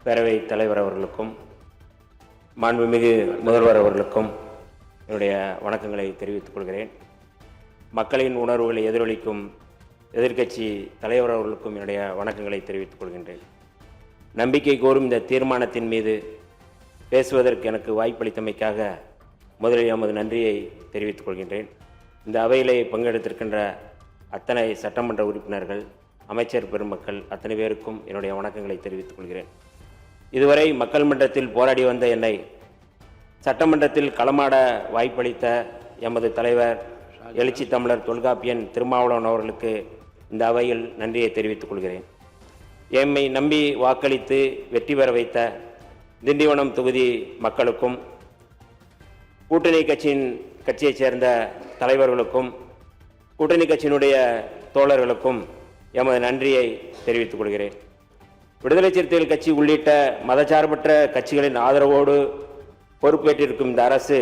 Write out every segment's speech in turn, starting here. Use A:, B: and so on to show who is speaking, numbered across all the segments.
A: பேரவைத் தலைவர் அவர்களுக்கும் மாண்புமிகு முதல்வர் அவர்களுக்கும் என்னுடைய வணக்கங்களை தெரிவித்துக் கொள்கிறேன். மக்களின் உணர்வுகளை எதிரொலிக்கும் எதிர்க்கட்சி தலைவர் அவர்களுக்கும் என்னுடைய வணக்கங்களை தெரிவித்துக் கொள்கின்றேன். நம்பிக்கை கோரும் இந்த தீர்மானத்தின் மீது பேசுவதற்கு எனக்கு வாய்ப்பளித்தமைக்காக முதலில் எமது நன்றியை தெரிவித்துக் கொள்கின்றேன். இந்த அவையிலே பங்கெடுத்திருக்கின்ற அத்தனை சட்டமன்ற உறுப்பினர்கள், அமைச்சர் பெருமக்கள் அத்தனை பேருக்கும் என்னுடைய வணக்கங்களை தெரிவித்துக் கொள்கிறேன். இதுவரை மக்கள் மன்றத்தில் போராடி வந்த என்னை சட்டமன்றத்தில் களமாட வாய்ப்பளித்த எமது தலைவர் எழுச்சி தமிழர் தொல்காப்பியன் திருமாவளவன் அவர்களுக்கு இந்த அவையில் நன்றியை தெரிவித்துக் கொள்கிறேன். எம்மை நம்பி வாக்களித்து வெற்றி பெற வைத்த திண்டிவனம் தொகுதி மக்களுக்கும், கூட்டணி கட்சியைச் சேர்ந்த தலைவர்களுக்கும், கூட்டணி கட்சியினுடைய தோழர்களுக்கும் எமது நன்றியை தெரிவித்துக் கொள்கிறேன். விடுதலை சிறுத்தைகள் கட்சி உள்ளிட்ட மதச்சார்பற்ற கட்சிகளின் ஆதரவோடு பொறுப்பேற்றிருக்கும் இந்த அரசு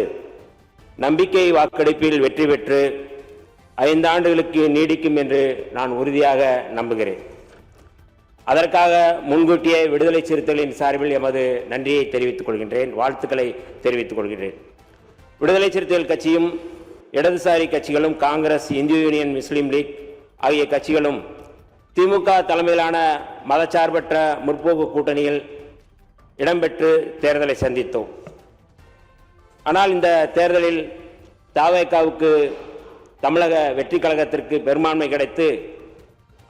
A: நம்பிக்கை வாக்கெடுப்பில் வெற்றி பெற்று 5 ஆண்டுகளுக்கு நீடிக்கும் என்று நான் உறுதியாக நம்புகிறேன். அதற்காக முன்கூட்டியே விடுதலை சிறுத்தைகளின் சார்பில் எமது நன்றியை தெரிவித்துக் கொள்கின்றேன், வாழ்த்துக்களை தெரிவித்துக் கொள்கின்றேன். விடுதலை சிறுத்தைகள் கட்சியும் இடதுசாரி கட்சிகளும் காங்கிரஸ், இந்திய யூனியன் முஸ்லீம் லீக் ஆகிய கட்சிகளும் திமுக தலைமையிலான மதச்சார்பற்ற முற்போக்கு கூட்டணியில் இடம்பெற்று தேர்தலை சந்தித்தோம். ஆனால் இந்த தேர்தலில் தவேகாவுக்கு தமிழக வெற்றி கழகத்திற்கு பெரும்பான்மை கிடைத்து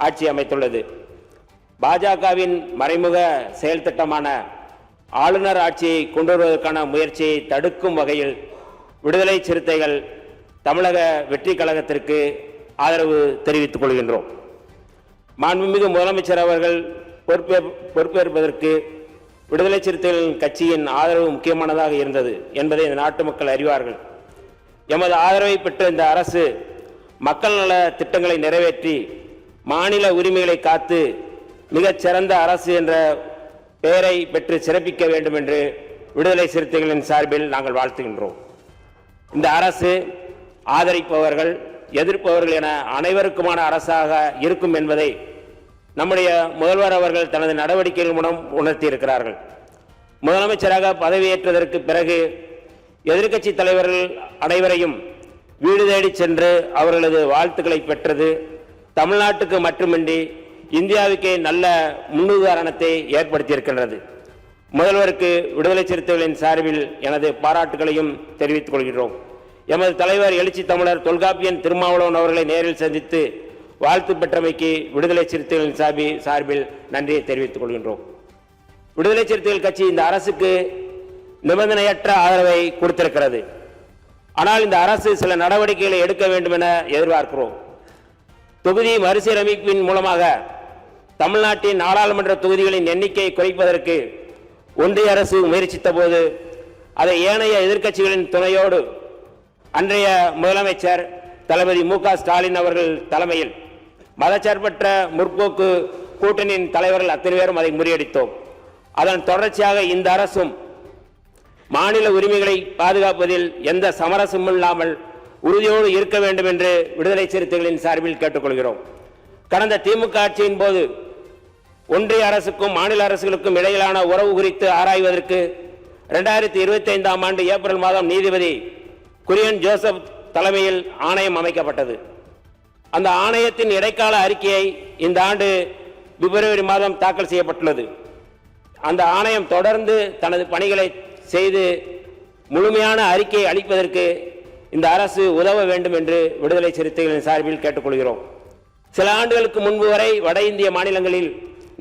A: ஆட்சி அமைத்துள்ளது. பாஜகவின் மறைமுக செயல் திட்டமான ஆளுநர் ஆட்சியை கொண்டு வருவதற்கான முயற்சியை தடுக்கும் வகையில் விடுதலை சிறுத்தைகள் தமிழக வெற்றி கழகத்திற்கு ஆதரவு தெரிவித்துக் கொள்கின்றோம். மாண்புமிகு முதலமைச்சர் அவர்கள் பொறுப்பேற்பதற்கு விடுதலை சிறுத்தைகள் கட்சியின் ஆதரவு முக்கியமானதாக இருந்தது என்பதை இந்த நாட்டு மக்கள் அறிவார்கள். எமது ஆதரவை பெற்ற இந்த அரசு மக்கள் நல திட்டங்களை நிறைவேற்றி மாநில உரிமைகளை காத்து மிகச் சிறந்த அரசு என்ற பெயரை பெற்று சிறப்பிக்க வேண்டும் என்று விடுதலை சிறுத்தைகளின் சார்பில் நாங்கள் வாழ்த்துகின்றோம். இந்த அரசு ஆதரிப்பவர்கள், எதிர்ப்பவர்கள் என அனைவருக்குமான அரசாக இருக்கும் என்பதை நம்முடைய முதல்வர் அவர்கள் தனது நடவடிக்கைகள் மூலம் உணர்த்தியிருக்கிறார்கள். முதலமைச்சராக பதவியேற்றதற்கு பிறகு எதிர்க்கட்சி தலைவர்கள் அனைவரையும் வீடு தேடி சென்று அவர்களது வாழ்த்துக்களை பெற்றது தமிழ்நாட்டுக்கு மட்டுமின்றி இந்தியாவுக்கே நல்ல முன்னுதாரணத்தை ஏற்படுத்தியிருக்கின்றது. முதல்வருக்கு விடுதலை சிறுத்தைகளின் சார்பில் எனது பாராட்டுகளையும் தெரிவித்துக் கொள்கிறோம். எமது தலைவர் எழுச்சி தமிழர் தொல்காப்பியன் திருமாவளவன் அவர்களை நேரில் சந்தித்து வாழ்த்து பெற்றமைக்கு விடுதலை சிறுத்தைகளின் சார்பில் நன்றியை தெரிவித்துக் கொள்கின்றோம். விடுதலை சிறுத்தைகள் கட்சி இந்த அரசுக்கு நிபந்தனையற்ற ஆதரவை கொடுத்திருக்கிறது. ஆனால் இந்த அரசு சில நடவடிக்கைகளை எடுக்க வேண்டும் என எதிர்பார்க்கிறோம். தொகுதி மறுசீரமைப்பின் மூலமாக தமிழ்நாட்டின் நாடாளுமன்ற தொகுதிகளின் எண்ணிக்கையை குறைப்பதற்கு ஒன்றிய அரசு முயற்சித்த போது அதை ஏனைய எதிர்க்கட்சிகளின் துணையோடு அன்றைய முதலமைச்சர் தளபதி மு.க. ஸ்டாலின் அவர்கள் தலைமையில் மதச்சார்பற்ற முற்போக்கு கூட்டணியின் தலைவர்கள் அத்தனை பேரும் அதை முறியடித்தோம். அதன் தொடர்ச்சியாக இந்த அரசும் மாநில உரிமைகளை பாதுகாப்பதில் எந்த சமரசமும் இல்லாமல் உறுதியோடு இருக்க வேண்டும் என்று விடுதலை சிறுத்தைகளின் சார்பில் கேட்டுக்கொள்கிறோம். கடந்த திமுக ஆட்சியின் போது ஒன்றிய அரசுக்கும் மாநில அரசுகளுக்கும் இடையிலான உறவு குறித்து ஆராய்வதற்கு 2025ஆம் ஆண்டு ஏப்ரல் மாதம் நீதிபதி குரியன் ஜோசப் தலைமையில் ஆணையம் அமைக்கப்பட்டது. அந்த ஆணையத்தின் இடைக்கால அறிக்கையை இந்த ஆண்டு பிப்ரவரி மாதம் தாக்கல் செய்யப்பட்டுள்ளது. அந்த ஆணையம் தொடர்ந்து தனது பணிகளை செய்து முழுமையான அறிக்கையை அளிப்பதற்கு இந்த அரசு உதவ வேண்டும் என்று விடுதலை சிறுத்தைகளின் சார்பில் கேட்டுக்கொள்கிறோம். சில ஆண்டுகளுக்கு முன்பு வரை வட இந்திய மாநிலங்களில்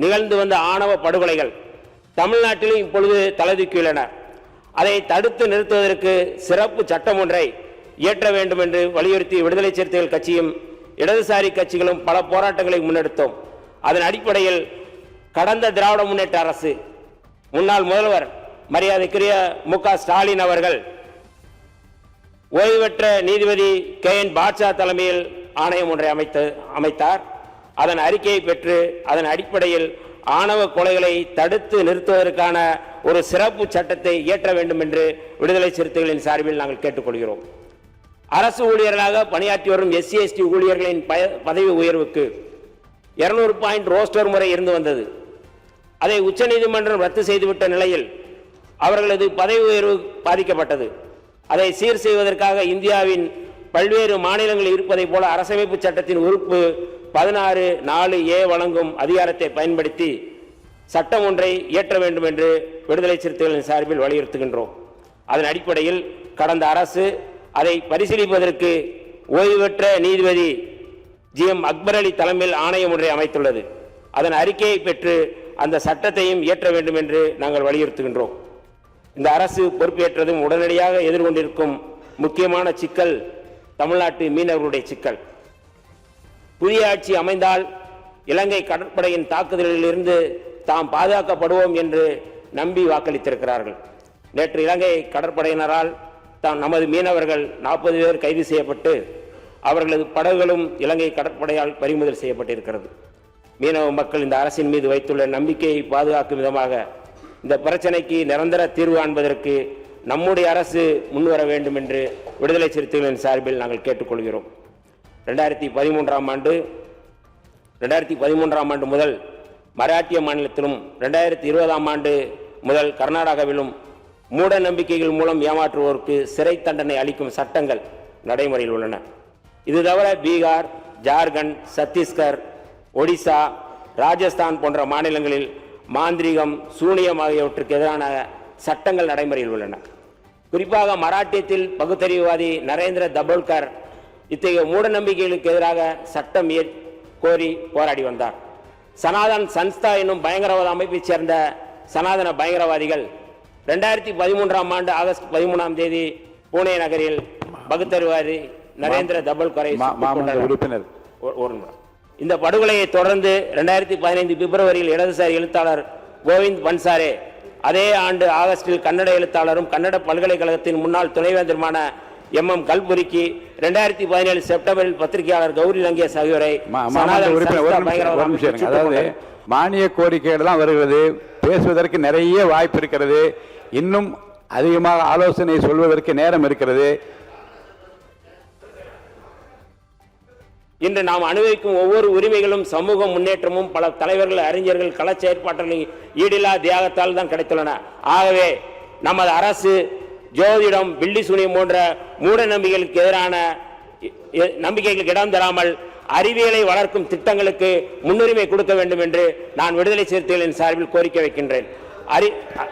A: நிகழ்ந்து வந்த ஆணவ படுகொலைகள் தமிழ்நாட்டிலும் இப்பொழுது தலைதூக்கியுள்ளன. அதை தடுத்து நிறுத்துவதற்கு சிறப்பு சட்டம் ஒன்றை இயற்ற வேண்டும் என்று வலியுறுத்தி விடுதலை சிறுத்தைகள் கட்சியும் இடதுசாரி கட்சிகளும் பல போராட்டங்களை முன்னெடுத்தோம். அதன் அடிப்படையில் கடந்த திராவிட முன்னேற்ற அரசு முன்னாள் முதல்வர் மரியாதைக்குரிய மு.க. ஸ்டாலின் அவர்கள் ஓய்வு பெற்ற நீதிபதி கே.என். பாட்ஷா தலைமையில் ஆணையம் ஒன்றை அமைத்தார். அதன் அறிக்கையை பெற்று அதன் அடிப்படையில் ஆணவ கொலைகளை தடுத்து நிறுத்துவதற்கான ஒரு சிறப்பு சட்டத்தை இயற்ற வேண்டும் என்று விடுதலை சிறுத்தைகளின் சார்பில் நாங்கள் கேட்டுக்கொள்கிறோம். அரசு ஊழியர்களாக பணியாற்றி வரும் SC/ST ஊழியர்களின் பதவி உயர்வுக்கு 200 பாயிண்ட் ரோஸ்டர் முறை இருந்து வந்தது. அதை உச்சநீதிமன்றம் ரத்து செய்துவிட்ட நிலையில் அவர்களது பதவி உயர்வு பாதிக்கப்பட்டது. அதை சீர் செய்வதற்காக இந்தியாவின் பல்வேறு மாநிலங்களில் இருப்பதை போல அரசமைப்பு சட்டத்தின் உறுப்பு 16(4)A வழங்கும் அதிகாரத்தை பயன்படுத்தி சட்டம் ஒன்றை இயற்ற வேண்டும் என்று விடுதலை சிறுத்தைகளின் சார்பில் வலியுறுத்துகின்றோம். அதன் அடிப்படையில் கடந்த அரசு அதை பரிசீலிப்பதற்கு ஓய்வு பெற்ற நீதிபதி GM அக்பர் அலி தலைமையில் ஆணையம் ஒன்றை அமைத்துள்ளது. அதன் அறிக்கையை பெற்று அந்த சட்டத்தையும் இயற்ற வேண்டும் என்று நாங்கள் வலியுறுத்துகின்றோம். இந்த அரசு பொறுப்பேற்றதும் உடனடியாக எதிர்கொண்டிருக்கும் முக்கியமான சிக்கல் தமிழ்நாட்டு மீனவர்களுடைய சிக்கல். புதிய ஆட்சி அமைந்தால் இலங்கை கடற்படையின் தாக்குதலிலிருந்து தாம் பாதுகாக்கப்படுவோம் என்று நம்பி வாக்களித்திருக்கிறார்கள். நேற்று இலங்கை கடற்படையினரால் நமது மீனவர்கள் 40 பேர் கைது செய்யப்பட்டு அவர்களது படகுகளும் இலங்கை கடற்படையால் பறிமுதல் செய்யப்பட்டிருக்கிறது. மீனவ மக்கள் இந்த அரசின் மீது வைத்துள்ள நம்பிக்கையை பாதுகாக்கும் விதமாக இந்த பிரச்சனைக்கு நிரந்தர தீர்வு காண்பதற்கு நம்முடைய அரசு முன்வர வேண்டும் என்று விடுதலை சிறுத்தைகளின் சார்பில் நாங்கள் கேட்டுக்கொள்கிறோம். 2013ஆம் ஆண்டு முதல் மராட்டிய மாநிலத்திலும் 2020ஆம் ஆண்டு முதல் கர்நாடகாவிலும் மூட நம்பிக்கைகள் மூலம் ஏமாற்றுவோருக்கு சிறை தண்டனை அளிக்கும் சட்டங்கள் நடைமுறையில் உள்ளன. இது தவிர பீகார், ஜார்க்கண்ட், சத்தீஸ்கர், ஒடிசா, ராஜஸ்தான் போன்ற மாநிலங்களில் மாந்திரீகம், சூனியம் ஆகியவற்றுக்கு எதிரான சட்டங்கள் நடைமுறையில் உள்ளன. குறிப்பாக மராட்டியத்தில் பகுத்தறிவுவாதி நரேந்திர தபோல்கர் இத்தகைய மூட நம்பிக்கைகளுக்கு எதிராக சட்டம் கோரி போராடி வந்தார். சனாதன் சன்ஸ்தா என்னும் பயங்கரவாத அமைப்பைச் சேர்ந்த சனாதன பயங்கரவாதிகள் 2013ஆம் ஆண்டு ஆகஸ்ட் 13ஆம் தேதி புனே நகரில் பகுத்தறிவாதி நரேந்திர தபோல்கரை
B: உறுப்பினர்.
A: இந்த படுகொலையை தொடர்ந்து 2015 பிப்ரவரியில் இடதுசாரி எழுத்தாளர் கோவிந்த் பன்சாரே, அதே ஆண்டு ஆகஸ்டில் கன்னட எழுத்தாளரும் கன்னட பல்கலைக்கழகத்தின் முன்னாள் துணைவேந்தருமான MM கல்புரிக்கு 2017 செப்டம்பரில் பத்திரிகையாளர் கௌரி லங்கேஷ் ஆகியோரை
B: அதாவது மானிய கோரிக்கைகள் தான் வருகிறது. பேசுவதற்கு நிறைய வாய்ப்பு இருக்கிறது. இன்னும் அதிகமாக ஆலோசனை சொல்வதற்கு நேரம் இருக்கிறது.
A: இன்று நாம் அனுபவிக்கும் ஒவ்வொரு உரிமைகளும் சமூக முன்னேற்றமும் பல தலைவர்கள், அறிஞர்கள், கள செயற்பாடுகளின் ஈடில்லா தியாகத்தால் தான் கிடைத்துள்ளன. ஆகவே நமது அரசு ஜோதிடம், பில்லி சூனியம் போன்ற மூட நம்பிக்கைகளுக்கு எதிரான நம்பிக்கைகளுக்கு இடம் தராமல் அறிவியலை வளர்க்கும் திட்டங்களுக்கு முன்னுரிமை கொடுக்க வேண்டும் என்று நான் விடுதலை சிறுத்தைகளின் சார்பில் கோரிக்கை வைக்கின்றேன்.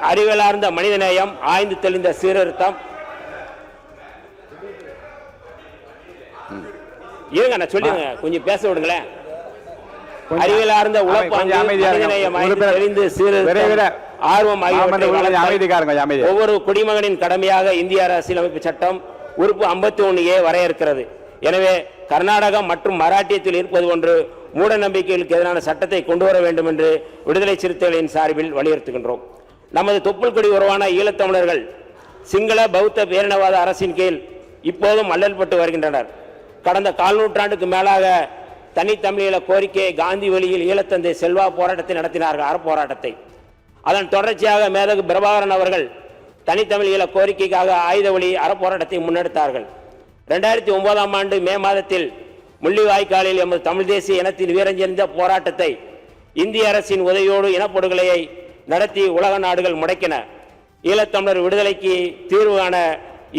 A: அறிவியலார்ந்த மனிதநேயம், ஆய்ந்து தெளிந்த சீர்திருத்தம். இருங்க, நான் சொல்லுங்க, கொஞ்சம் பேச விடுங்களேன். அறிவியலார்ந்த உழைப்பாங்க, மனிதநேயம், ஆய்ந்து தெளிந்து சீர்திருத்தம், ஆர்வம் ஆகியவற்றை ஒவ்வொரு குடிமகனின் கடமையாக இந்திய அரசியலமைப்பு சட்டம் உறுப்பு 51A வரையறுக்கிறது. எனவே கர்நாடகம் மற்றும் மராட்டியத்தில் இருப்பது ஒன்று மூட நம்பிக்கைகளுக்கு எதிரான சட்டத்தை கொண்டு வர வேண்டும் என்று விடுதலை சிறுத்தைகளின் சார்பில் வலியுறுத்துகின்றோம். நமது தொப்புள் கொடி உறவான ஈழத்தமிழர்கள் சிங்கள பௌத்த பேரினவாத அரசின் கீழ் இப்போதும் அல்லல்பட்டு வருகின்றனர். கடந்த 4 நூற்றாண்டுக்கு மேலாக தனித்தமிழீழ கோரிக்கையை காந்தி வழியில் ஈழத்தந்தை செல்வா போராட்டத்தை நடத்தினார்கள், அறப்போராட்டத்தை. அதன் தொடர்ச்சியாக மேதகு பிரபாகரன் அவர்கள் தனித்தமிழ் ஈழ கோரிக்கைக்காக ஆயுத வழி அறப்போராட்டத்தை முன்னெடுத்தார்கள். 2009ஆம் ஆண்டு மே மாதத்தில் முள்ளிவாய்க்காலில் எமது தமிழ் தேசிய இனத்தின் வீரஞ்செறிந்த போராட்டத்தை இந்திய அரசின் உதவியோடு இனப்படுகொலையை நடத்தி உலக நாடுகள் முடக்கின. ஈழத்தமிழர் விடுதலைக்கு தீர்வு காண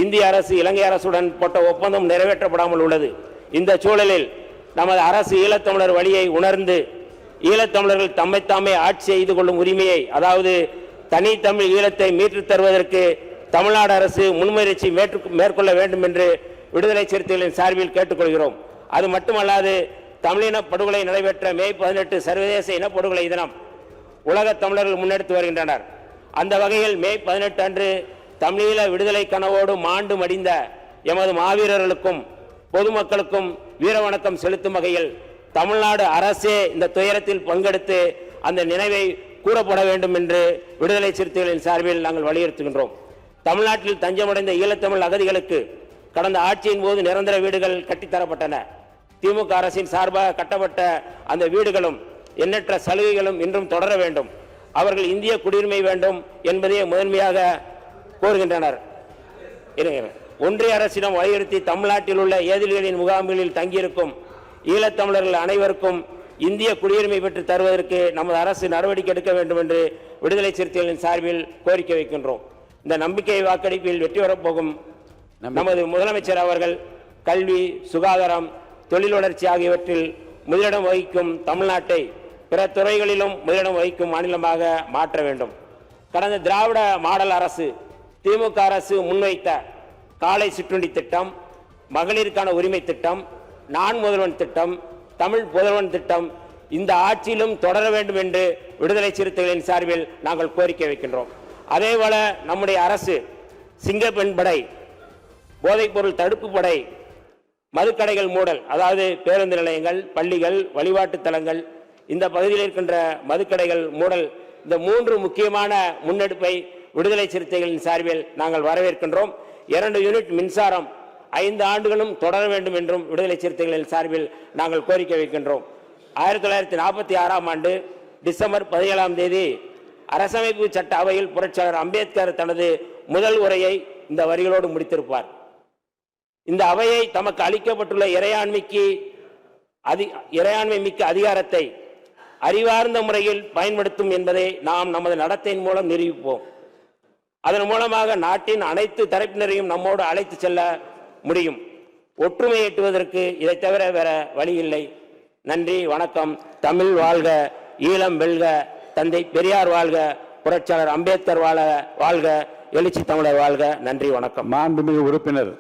A: இந்திய அரசு இலங்கை அரசுடன் போட்ட ஒப்பந்தம் நிறைவேற்றப்படாமல் உள்ளது. இந்த சூழலில் நமது அரசு ஈழத்தமிழர் வழியை உணர்ந்து ஈழத்தமிழர்கள் தம்மைத்தாமே ஆட்சி செய்து கொள்ளும் உரிமையை, அதாவது தனித்தமிழ் ஈழத்தை மீட்டுத் தருவதற்கு தமிழ்நாடு அரசு முன்முயற்சி மேற்கொள்ள வேண்டும் என்று விடுதலை சிறுத்தைகளின் சார்பில் கேட்டுக்கொள்கிறோம். அது மட்டுமல்லாது தமிழின படுகொலை நடைபெற்ற மே 18 சர்வதேச இனப்படுகொலை தினம் உலக தமிழர்கள் முன்னெடுத்து வருகின்றனர். அந்த வகையில் மே 18 அன்று தமிழீழ விடுதலை கனவோடு மாண்டு மடிந்த எமது மாவீரர்களுக்கும் பொதுமக்களுக்கும் வீரவணக்கம் செலுத்தும் வகையில் தமிழ்நாடு அரசே இந்த துயரத்தில் பங்கெடுத்து அந்த நினைவை கூறப்பட வேண்டும் என்று விடுதலை சிறுத்தைகளின் சார்பில் நாங்கள் வலியுறுத்துகின்றோம். தமிழ்நாட்டில் தஞ்சமடைந்த ஈழத்தமிழ் அகதிகளுக்கு கடந்த ஆட்சியின் போது நிரந்தர வீடுகள் கட்டித்தரப்பட்டன. திமுக அரசின் சார்பாக கட்டப்பட்ட அந்த வீடுகளும் எண்ணற்ற சலுகைகளும் இன்றும் தொடர வேண்டும். அவர்கள் இந்திய குடியுரிமை வேண்டும் என்பதை முதன்மையாக கோருகின்றனர். ஒன்றிய அரசிடம் வலியுறுத்தி தமிழ்நாட்டில் உள்ள ஏதிலிகளின் முகாம்களில் தங்கியிருக்கும் ஈழத்தமிழர்கள் அனைவருக்கும் இந்திய குடியுரிமை பெற்று தருவதற்கு நமது அரசு நடவடிக்கை எடுக்க வேண்டும் என்று விடுதலை சிறுத்தைகளின் சார்பில் கோரிக்கை வைக்கின்றோம். இந்த நம்பிக்கை வாக்கெடுப்பில் வெற்றி பெறப்போகும் நமது முதலமைச்சர் அவர்கள் கல்வி, சுகாதாரம், தொழில் வளர்ச்சி ஆகியவற்றில் முதலிடம் வகிக்கும் தமிழ்நாட்டை பிற துறைகளிலும் முதலிடம் வகிக்கும் மாநிலமாக மாற்ற வேண்டும். கடந்த திராவிட மாடல் அரசு திமுக அரசு முன்வைத்த காலை சிற்றுண்டி திட்டம், மகளிருக்கான உரிமை திட்டம், நான் முதல்வன் திட்டம், தமிழ் புதல்வன் திட்டம் இந்த ஆட்சியிலும் தொடர வேண்டும் என்று விடுதலை சிறுத்தைகளின் சார்பில் நாங்கள் கோரிக்கை வைக்கின்றோம். அதேபோல நம்முடைய அரசு சிங்கப்பெண் படை, போதைப்பொருள் தடுப்பு படை, மதுக்கடைகள் மூடல், அதாவது பேருந்து நிலையங்கள், பள்ளிகள், வழிபாட்டு தலங்கள், இந்த பகுதியில் இருக்கின்ற மதுக்கடைகள் மூடல், இந்த 3 முக்கியமான முன்னெடுப்பை விடுதலை சிறுத்தைகளின் சார்பில் நாங்கள் வரவேற்கின்றோம். 2 யூனிட் மின்சாரம் 5 ஆண்டுகளும் தொடர வேண்டும் என்றும் விடுதலை சிறுத்தைகளின் சார்பில் நாங்கள் கோரிக்கை வைக்கின்றோம். 1946ஆம் ஆண்டு டிசம்பர் 17ஆம் தேதி அரசமைப்பு சட்ட அவையில் புரட்சியாளர் அம்பேத்கர் தனது முதல் உரையை இந்த வரிகளோடு முடித்திருப்பார். இந்த அவையை தமக்கு அளிக்கப்பட்டுள்ள இறையாண்மை மிக்க அதிகாரத்தை அறிவார்ந்த முறையில் பயன்படுத்தும் என்பதை நாம் நமது நடத்தையின் மூலம் நிரூபிப்போம். அதன் மூலமாக நாட்டின் அனைத்து தரப்பினரையும் நம்மோடு அழைத்து செல்ல முடியும். ஒற்றுமை எட்டுவதற்கு இதை தவிர வேற வழி இல்லை. நன்றி, வணக்கம். தமிழ் வாழ்க, ஈழம் வெல்க, தந்தை பெரியார் வாழ்க, புரட்சியாளர் அம்பேத்கர் வாழ்க, எழுச்சி தமிழர் வாழ்க. நன்றி, வணக்கம்.
B: மாண்புமிகு உறுப்பினர்